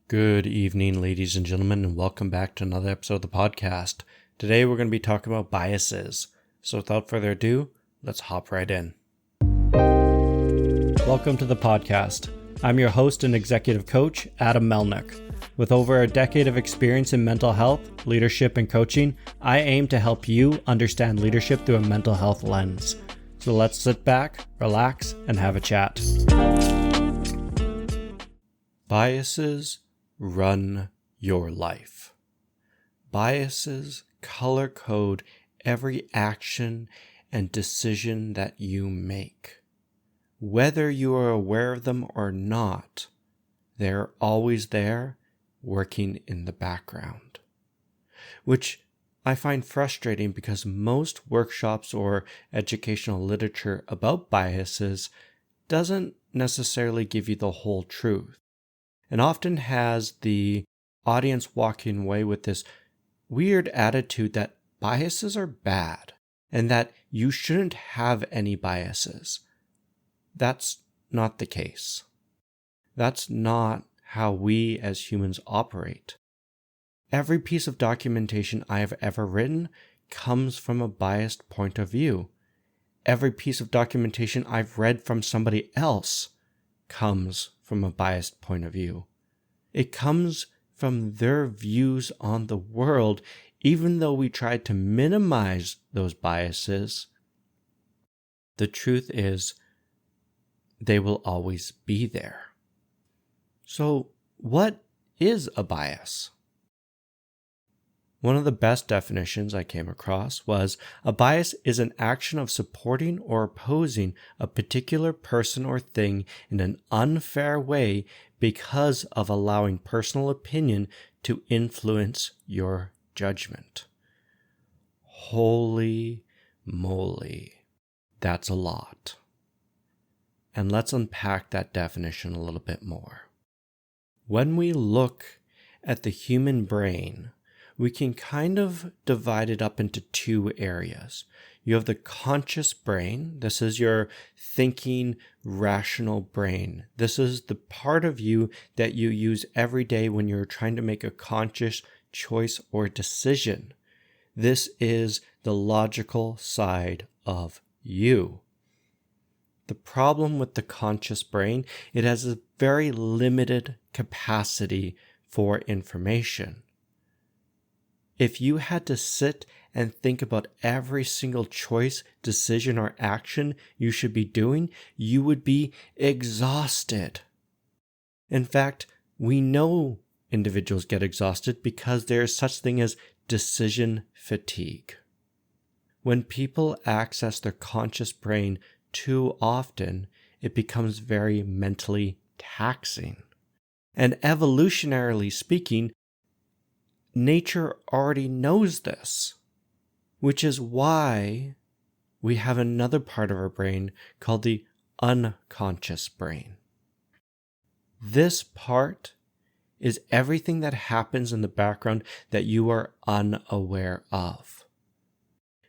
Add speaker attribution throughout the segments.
Speaker 1: Good evening, ladies and gentlemen, and welcome back to another episode of the podcast. Today we're going to be talking about biases. So without further ado, let's hop right in. Welcome to the podcast. I'm your host and executive coach, Adam Melnick. With over a decade of experience in mental health, leadership, and coaching, I aim to help you understand leadership through a mental health lens. So let's sit back, relax, and have a chat. Biases run your life. Biases color code every action and decision that you make. Whether you are aware of them or not, they're always there, working in the background. Which I find frustrating because most workshops or educational literature about biases doesn't necessarily give you the whole truth, and often has the audience walking away with this weird attitude that biases are bad and that you shouldn't have any biases. That's not the case. That's not how we as humans operate. Every piece of documentation I have ever written comes from a biased point of view. Every piece of documentation I've read from somebody else comes from a biased point of view. It comes from their views on the world, even though we try to minimize those biases. The truth is, they will always be there. So, what is a bias? One of the best definitions I came across was a bias is an action of supporting or opposing a particular person or thing in an unfair way because of allowing personal opinion to influence your judgment. Holy moly, that's a lot. And let's unpack that definition a little bit more. When we look at the human brain, we can kind of divide it up into two areas. You have the conscious brain. This is your thinking, rational brain. This is the part of you that you use every day when you're trying to make a conscious choice or decision. This is the logical side of you. The problem with the conscious brain, it has a very limited capacity for information. If you had to sit and think about every single choice, decision, or action you should be doing, you would be exhausted. In fact, we know individuals get exhausted because there is such thing as decision fatigue. When people access their conscious brain too often, it becomes very mentally taxing. And evolutionarily speaking, nature already knows this, which is why we have another part of our brain called the unconscious brain. This part is everything that happens in the background that you are unaware of.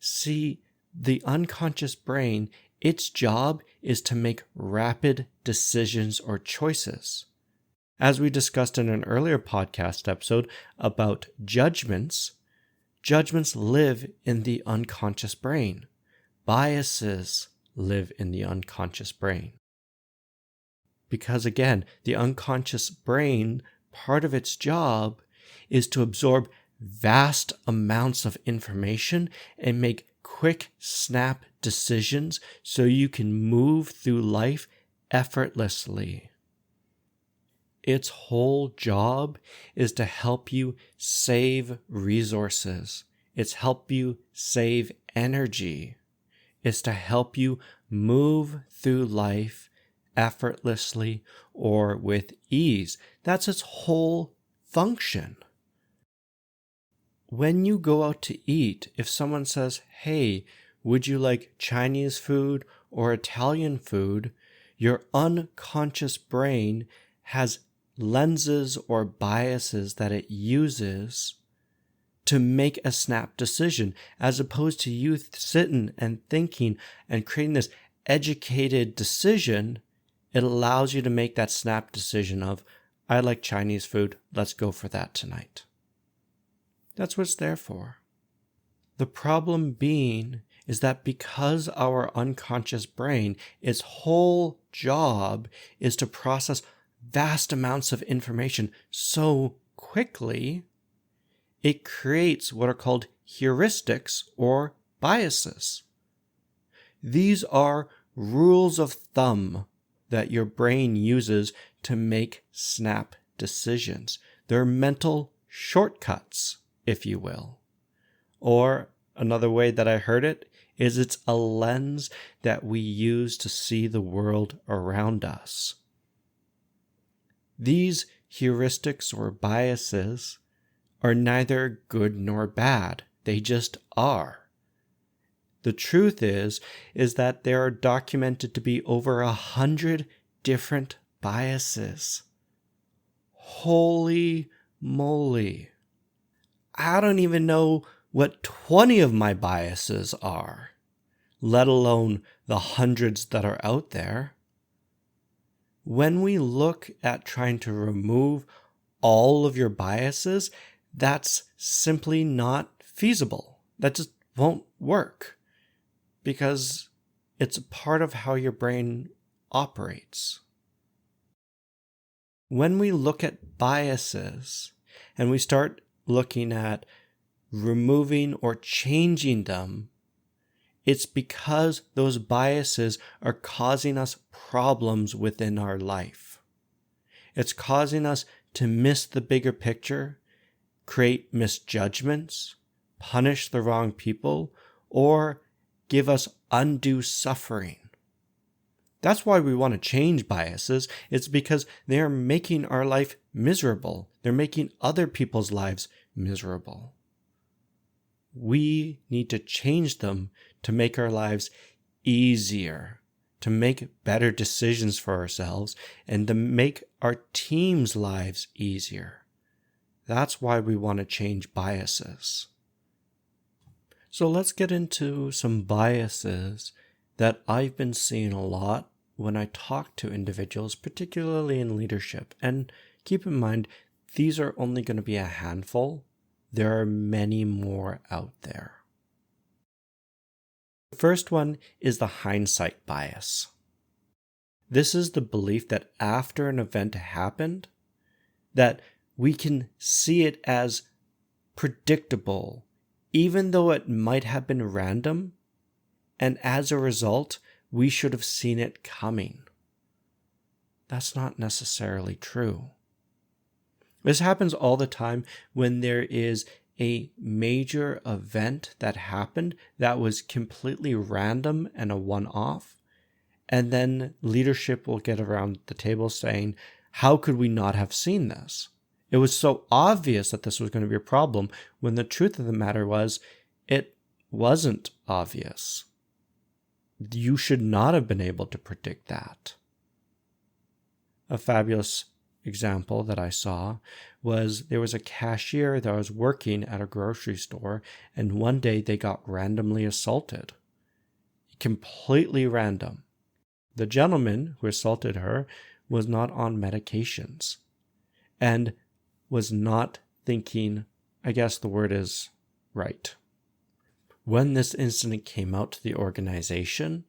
Speaker 1: See, the unconscious brain, its job is to make rapid decisions or choices. As we discussed in an earlier podcast episode about judgments, judgments live in the unconscious brain. Biases live in the unconscious brain. Because again, the unconscious brain, part of its job is to absorb vast amounts of information and make quick snap decisions so you can move through life effortlessly. Its whole job is to help you save resources. It's help you save energy. It's to help you move through life effortlessly or with ease. That's its whole function. When you go out to eat, if someone says, "Hey, would you like Chinese food or Italian food?" your unconscious brain has lenses or biases that it uses to make a snap decision, as opposed to you sitting and thinking and creating this educated decision. It allows you to make that snap decision of, I like Chinese food. Let's go for that tonight. That's what it's there for. The problem being is that because our unconscious brain, its whole job is to process vast amounts of information so quickly, it creates what are called heuristics or biases. These are rules of thumb that your brain uses to make snap decisions. They're mental shortcuts, if you will. Or another way that I heard it is it's a lens that we use to see the world around us. These heuristics or biases are neither good nor bad. They just are. The truth is that there are documented to be over 100 different biases. Holy moly. I don't even know what 20 of my biases are, let alone the hundreds that are out there. When we look at trying to remove all of your biases, that's simply not feasible. That just won't work because it's a part of how your brain operates. When we look at biases and we start looking at removing or changing them, it's because those biases are causing us problems within our life. It's causing us to miss the bigger picture, create misjudgments, punish the wrong people, or give us undue suffering. That's why we want to change biases. It's because they are making our life miserable. They're making other people's lives miserable. We need to change them to make our lives easier, to make better decisions for ourselves, and to make our team's lives easier. That's why we want to change biases. So let's get into some biases that I've been seeing a lot when I talk to individuals, particularly in leadership. And keep in mind, these are only going to be a handful. There are many more out there. The first one is the hindsight bias. This is the belief that after an event happened, that we can see it as predictable, even though it might have been random, and as a result, we should have seen it coming. That's not necessarily true. This happens all the time when there is a major event that happened that was completely random and a one-off, and then leadership will get around the table saying, how could we not have seen this? It was so obvious that this was going to be a problem, when the truth of the matter was, it wasn't obvious. You should not have been able to predict that. A fabulous example that I saw was there was a cashier that was working at a grocery store, and one day they got randomly assaulted. Completely random. The gentleman who assaulted her was not on medications and was not thinking, I guess the word is right. When this incident came out to the organization,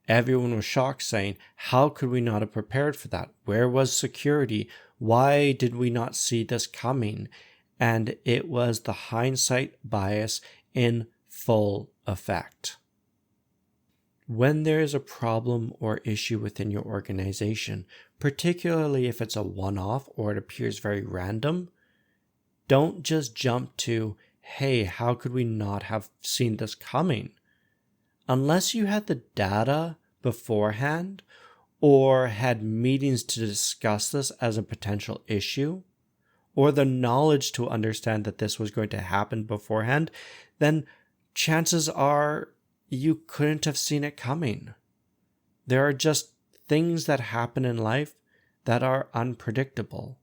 Speaker 1: everyone was shocked, saying, how could we not have prepared for that? Where was security? Why did we not see this coming? And it was the hindsight bias in full effect. When there is a problem or issue within your organization, particularly if it's a one-off or it appears very random, don't just jump to, hey, how could we not have seen this coming? Unless you had the data beforehand or had meetings to discuss this as a potential issue, or the knowledge to understand that this was going to happen beforehand, then chances are you couldn't have seen it coming. There are just things that happen in life that are unpredictable,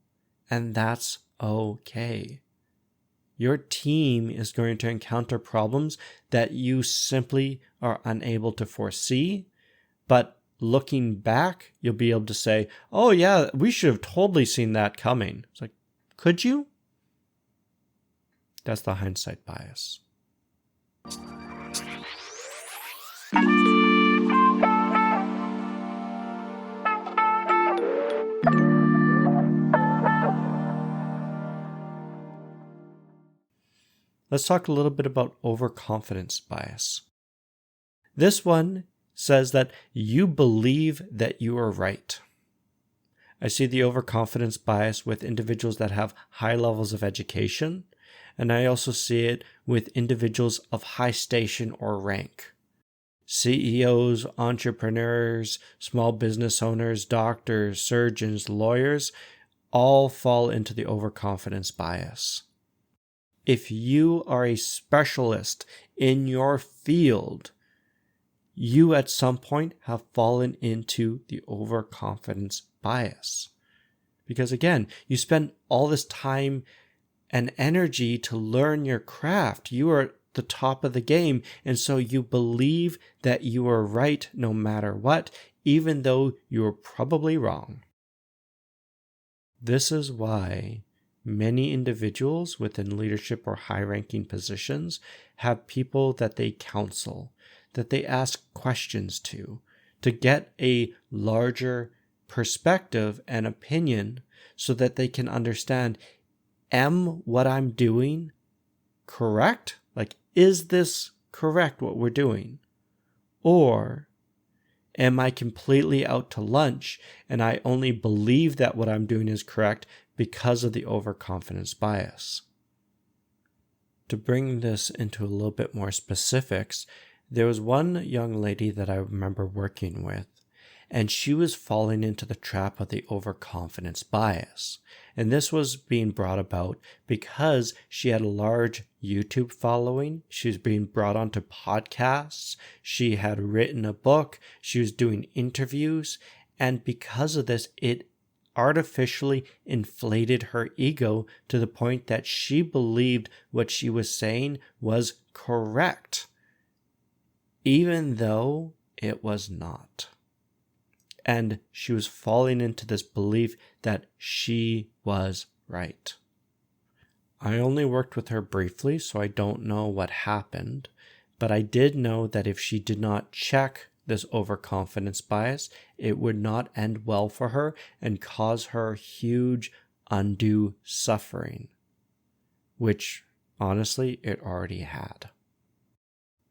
Speaker 1: and that's okay. Your team is going to encounter problems that you simply are unable to foresee, but looking back, you'll be able to say, oh yeah, we should have totally seen that coming. It's like, could you? That's the hindsight bias. Let's talk a little bit about overconfidence bias. This one says that you believe that you are right. I see the overconfidence bias with individuals that have high levels of education, and I also see it with individuals of high station or rank. CEOs, entrepreneurs, small business owners, doctors, surgeons, lawyers, all fall into the overconfidence bias. If you are a specialist in your field, you at some point have fallen into the overconfidence bias. Because again, you spend all this time and energy to learn your craft. You are at the top of the game, and so you believe that you are right no matter what, even though you are probably wrong. This is why many individuals within leadership or high-ranking positions have people that they counsel, that they ask questions to get a larger perspective and opinion so that they can understand, am what I'm doing correct? Like, is this correct what we're doing? Or am I completely out to lunch and I only believe that what I'm doing is correct because of the overconfidence bias? To bring this into a little bit more specifics, there was one young lady that I remember working with, and she was falling into the trap of the overconfidence bias. And this was being brought about because she had a large YouTube following. She was being brought onto podcasts. She had written a book. She was doing interviews. And because of this, it artificially inflated her ego to the point that she believed what she was saying was correct, even though it was not. And she was falling into this belief that she was right. I only worked with her briefly, so I don't know what happened, but I did know that if she did not check this overconfidence bias, it would not end well for her and cause her huge undue suffering, which honestly it already had.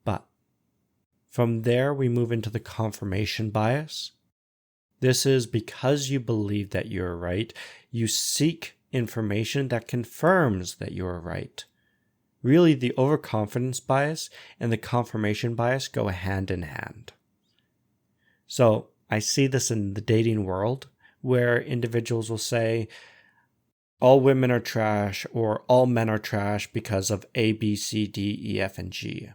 Speaker 1: But from there, we move into the confirmation bias. This is because you believe that you're right, you seek information that confirms that you're right. Really, the overconfidence bias and the confirmation bias go hand in hand. So I see this in the dating world where individuals will say, all women are trash or all men are trash because of A, B, C, D, E, F, and G.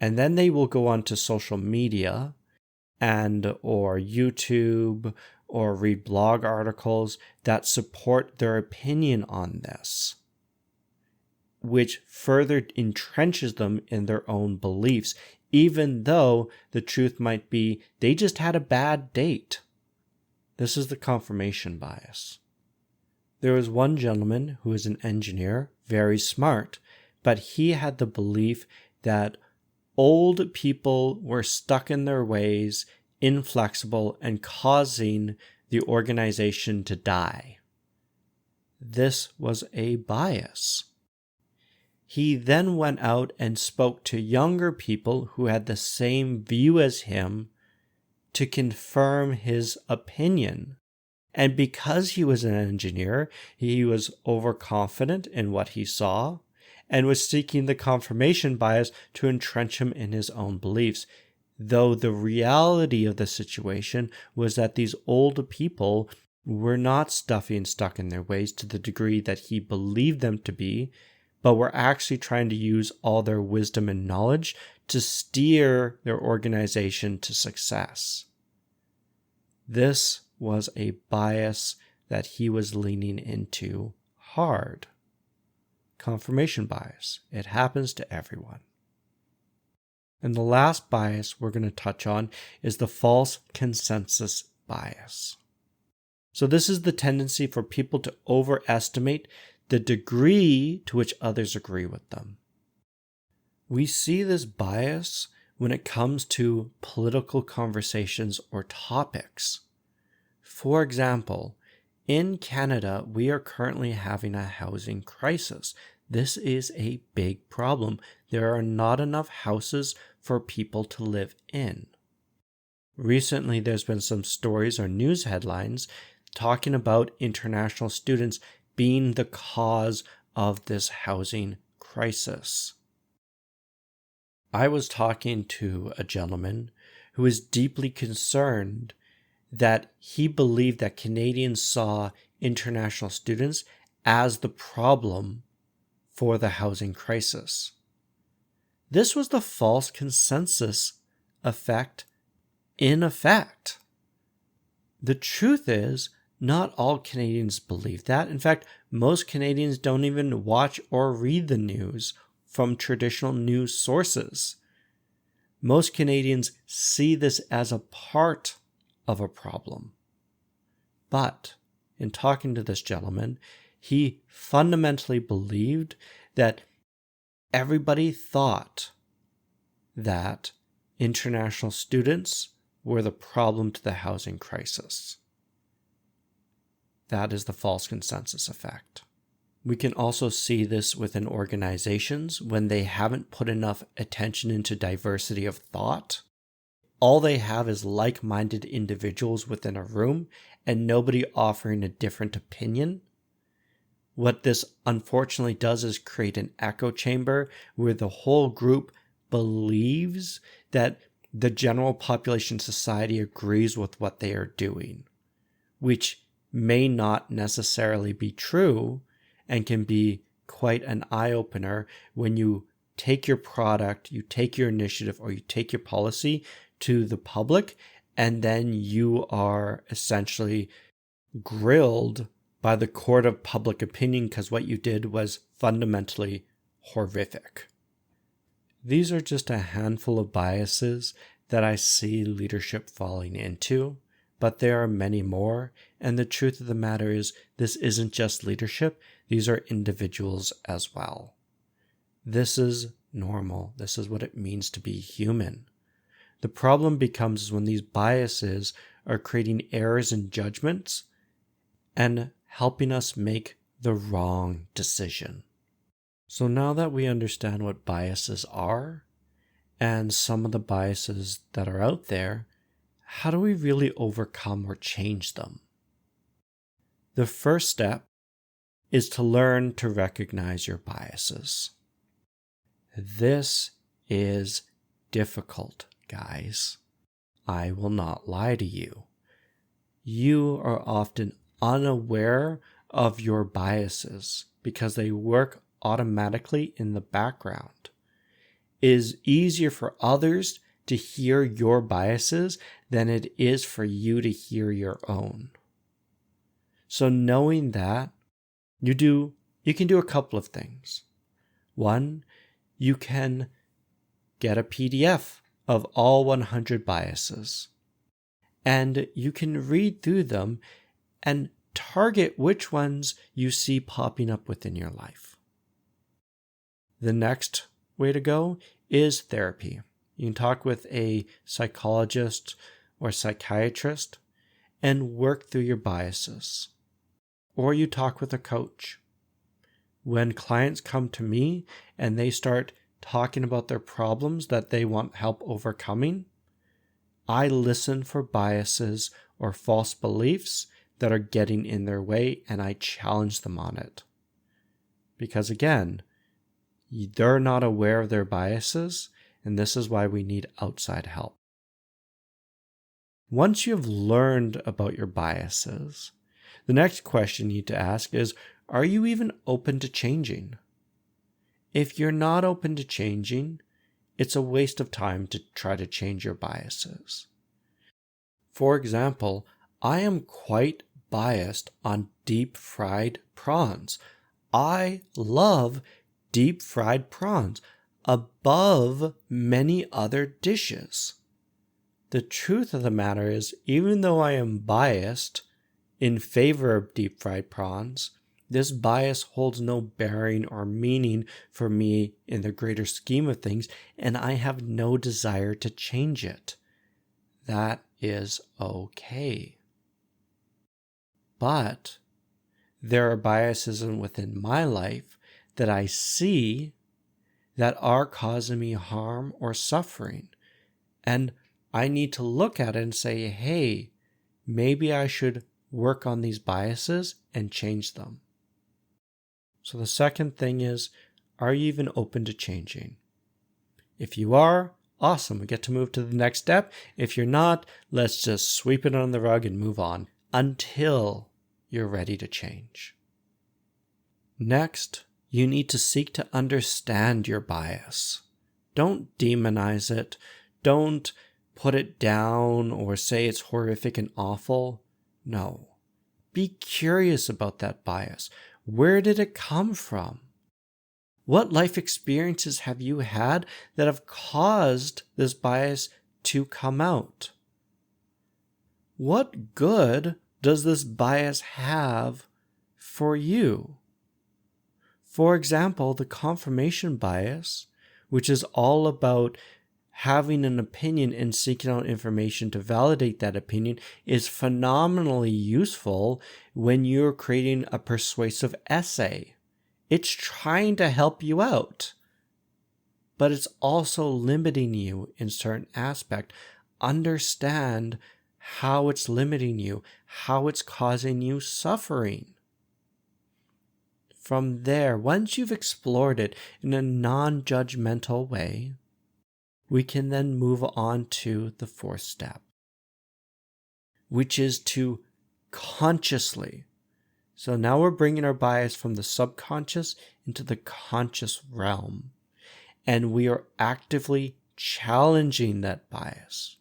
Speaker 1: And then they will go on to social media or YouTube or read blog articles that support their opinion on this, which further entrenches them in their own beliefs, even though the truth might be they just had a bad date. This is the confirmation bias. There was one gentleman who was an engineer, very smart, but he had the belief that old people were stuck in their ways, inflexible, and causing the organization to die. This was a bias. He then went out and spoke to younger people who had the same view as him to confirm his opinion. And because he was an engineer, he was overconfident in what he saw and was seeking the confirmation bias to entrench him in his own beliefs. Though the reality of the situation was that these old people were not stuffy and stuck in their ways to the degree that he believed them to be, but were actually trying to use all their wisdom and knowledge to steer their organization to success. This was a bias that he was leaning into hard. Confirmation bias. It happens to everyone. And the last bias we're going to touch on is the false consensus bias. So this is the tendency for people to overestimate the degree to which others agree with them. We see this bias when it comes to political conversations or topics. For example, in Canada, we are currently having a housing crisis. This is a big problem. There are not enough houses for people to live in. Recently, there's been some stories or news headlines talking about international students being the cause of this housing crisis. I was talking to a gentleman who was deeply concerned that he believed that Canadians saw international students as the problem for the housing crisis. This was the false consensus effect in effect. The truth is, not all Canadians believe that. In fact, most Canadians don't even watch or read the news from traditional news sources. Most Canadians see this as a part of a problem. But in talking to this gentleman, he fundamentally believed that everybody thought that international students were the problem to the housing crisis. That is the false consensus effect. We can also see this within organizations when they haven't put enough attention into diversity of thought. All they have is like-minded individuals within a room and nobody offering a different opinion. What this unfortunately does is create an echo chamber where the whole group believes that the general population society agrees with what they are doing, which may not necessarily be true and can be quite an eye-opener when you take your product, you take your initiative, or you take your policy to the public, and then you are essentially grilled by the court of public opinion because what you did was fundamentally horrific. These are just a handful of biases that I see leadership falling into, but there are many more, and the truth of the matter is this isn't just leadership, these are individuals as well. This is normal. This is what it means to be human. The problem becomes when these biases are creating errors in judgments and helping us make the wrong decision. So now that we understand what biases are and some of the biases that are out there, how do we really overcome or change them? The first step is to learn to recognize your biases. This is difficult, guys. I will not lie to you. You are often unaware of your biases because they work automatically in the background. It is easier for others to hear your biases than it is for you to hear your own. So knowing that, you can do a couple of things. One, you can get a PDF of all 100 biases, and you can read through them and target which ones you see popping up within your life. The next way to go is therapy. You can talk with a psychologist or psychiatrist and work through your biases. Or you talk with a coach. When clients come to me and they start talking about their problems that they want help overcoming, I listen for biases or false beliefs that are getting in their way and I challenge them on it. Because again, they're not aware of their biases, and this is why we need outside help. Once you've learned about your biases, the next question you need to ask is, are you even open to changing? If you're not open to changing, it's a waste of time to try to change your biases. For example, I am quite biased on deep fried prawns. I love deep fried prawns. above many other dishes. The truth of the matter is, even though I am biased in favor of deep fried prawns, this bias holds no bearing or meaning for me in the greater scheme of things, and I have no desire to change it. That is okay. But there are biases within my life that I see that are causing me harm or suffering. And I need to look at it and say, hey, maybe I should work on these biases and change them. So the second thing is, are you even open to changing? If you are, awesome, we get to move to the next step. If you're not, let's just sweep it under the rug and move on until you're ready to change. Next, you need to seek to understand your bias. Don't demonize it. Don't put it down or say it's horrific and awful. No. Be curious about that bias. Where did it come from? What life experiences have you had that have caused this bias to come out? What good does this bias have for you? For example, the confirmation bias, which is all about having an opinion and seeking out information to validate that opinion, is phenomenally useful when you're creating a persuasive essay. It's trying to help you out, but it's also limiting you in certain aspect. Understand how it's limiting you, how it's causing you suffering. From there, once you've explored it in a non-judgmental way, we can then move on to the fourth step, which is to consciously. So now we're bringing our bias from the subconscious into the conscious realm, and we are actively challenging that bias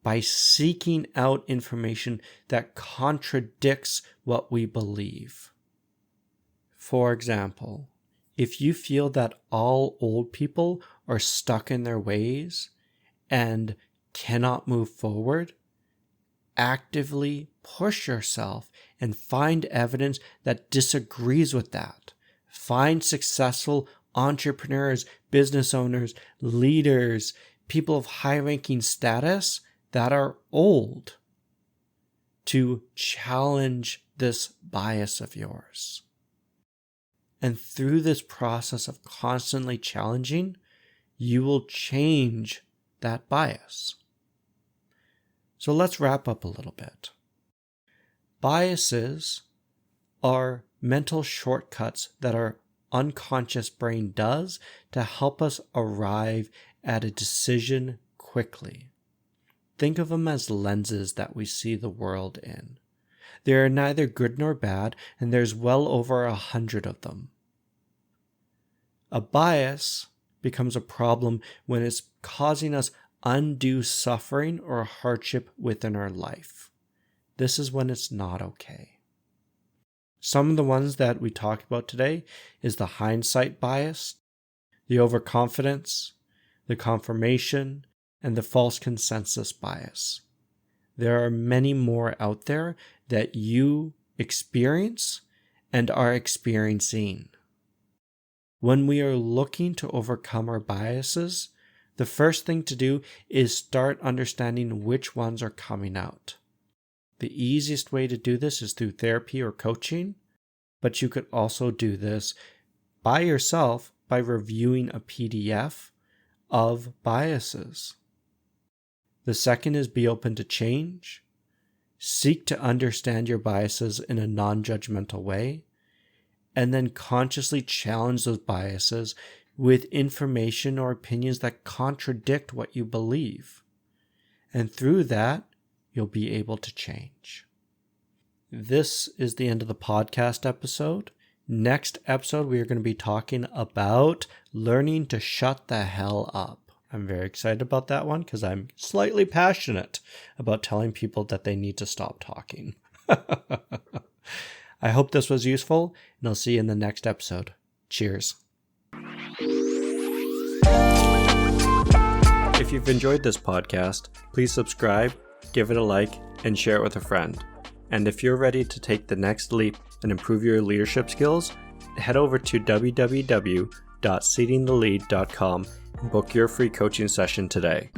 Speaker 1: by seeking out information that contradicts what we believe. For example, if you feel that all old people are stuck in their ways and cannot move forward, actively push yourself and find evidence that disagrees with that. Find successful entrepreneurs, business owners, leaders, people of high-ranking status that are old to challenge this bias of yours. And through this process of constantly challenging, you will change that bias. So let's wrap up a little bit. Biases are mental shortcuts that our unconscious brain does to help us arrive at a decision quickly. Think of them as lenses that we see the world in. They are neither good nor bad, and there's well over 100 of them. A bias becomes a problem when it's causing us undue suffering or hardship within our life. This is when it's not okay. Some of the ones that we talked about today is the hindsight bias, the overconfidence, the confirmation, and the false consensus bias. There are many more out there that you experience and are experiencing. When we are looking to overcome our biases, the first thing to do is start understanding which ones are coming out. The easiest way to do this is through therapy or coaching, but you could also do this by yourself by reviewing a PDF of biases. The second is be open to change. Seek to understand your biases in a non-judgmental way, and then consciously challenge those biases with information or opinions that contradict what you believe. And through that, you'll be able to change. This is the end of the podcast episode. Next episode, we are going to be talking about learning to shut the hell up. I'm very excited about that one because I'm slightly passionate about telling people that they need to stop talking. I hope this was useful, and I'll see you in the next episode. Cheers. If you've enjoyed this podcast, please subscribe, give it a like, and share it with a friend. And if you're ready to take the next leap and improve your leadership skills, head over to www.seedingthelead.com and book your free coaching session today.